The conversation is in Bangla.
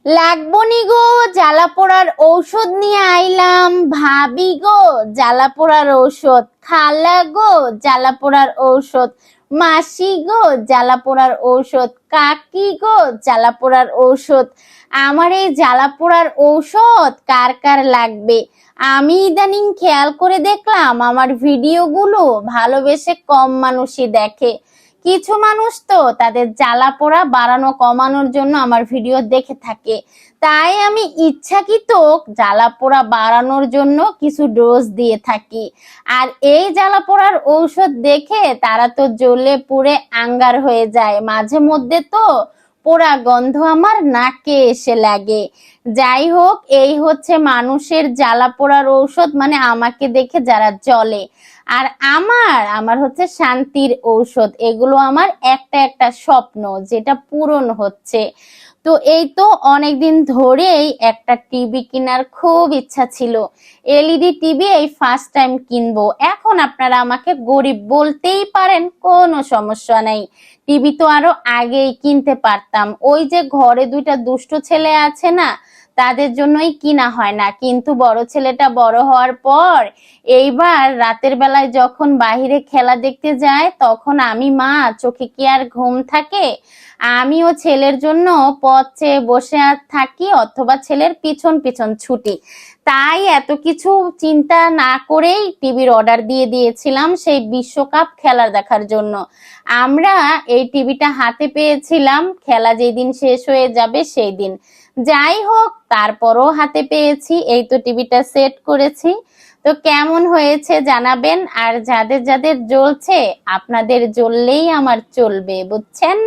লাগবো নি গো, জ্বালা পোড়ার ঔষধ নিয়ে আইলাম। ভাবি গো, জ্বালা পোড়ার ঔষধ। খালা গো, জ্বালা পোড়ার ঔষধ। মাসি গো, জ্বালা পোড়ার ঔষধ। কাকি গো, জ্বালা পোড়ার ঔষধ। আমার এই জ্বালা পোড়ার ঔষধ কার কার লাগবে? আমি ইদানিং খেয়াল করে দেখলাম আমার ভিডিওগুলো ভালোবেসে কম মানুষই দেখে। কিছু মানুষ তো তাদের জ্বালা পোড়া বাড়ানো কমানোর জন্য আমার ভিডিও দেখে থাকে। তাই আমি ইচ্ছাকৃত জ্বালা পোড়া বাড়ানোর জন্য কিছু ডোজ দিয়ে থাকি। আর এই জ্বালা পোড়ার ঔষধ দেখে তারা তো জ্বলে পুড়ে আঙ্গার হয়ে যায়। মাঝে মধ্যে তো পোড়া গন্ধ আমার নাকে এসে লাগে। যাই হোক, এই হচ্ছে মানুষের জ্বালা পোড়ার ঔষধ, মানে আমাকে দেখে যারা জ্বলে। আর আমার হচ্ছে শান্তির ঔষধ। এগুলো আমার একটা একটা স্বপ্ন যেটা পূরণ হচ্ছে। তো এই তো অনেকদিন ধরেই একটা টিভি কেনার খুব ইচ্ছা ছিল। এলইডি টিভি এই ফার্স্ট টাইম কিনবো। এখন আপনারা আমাকে গরিব বলতেই পারেন, কোনো সমস্যা নাই। টিভি তো আরো আগেই কিনতে পারতাম। ওই যে ঘরে দুইটা দুষ্ট ছেলে আছে না, তাদের জন্যই কিনা হয় না। কিন্তু বড় ছেলেটা বড় হওয়ার পর এইবার রাতের বেলায় যখন বাহিরে খেলা দেখতে যায়, তখন আমি মা, চোখে কি আর ঘুম থাকে? আমিও ছেলের জন্য পথ চেয়ে বসে থাকি অথবা ছেলের পিছন পিছন ছুটি। তাই এত কিছু চিন্তা না করেই টিভির অর্ডার দিয়ে দিয়েছিলাম সেই বিশ্বকাপ খেলা দেখার জন্য। আমরা এই টিভিটা হাতে পেয়েছিলাম খেলা যেদিন শেষ হয়ে যাবে সেই দিন। যাই হোক, তারপরও হাতে পেয়েছি। এই তো টিভিটা সেট করেছি। তো কেমন হয়েছে জানাবেন। আর যাদের যাদের জ্বলছে, আপনাদের জ্বললেই আমার চলবে, বুঝছেন?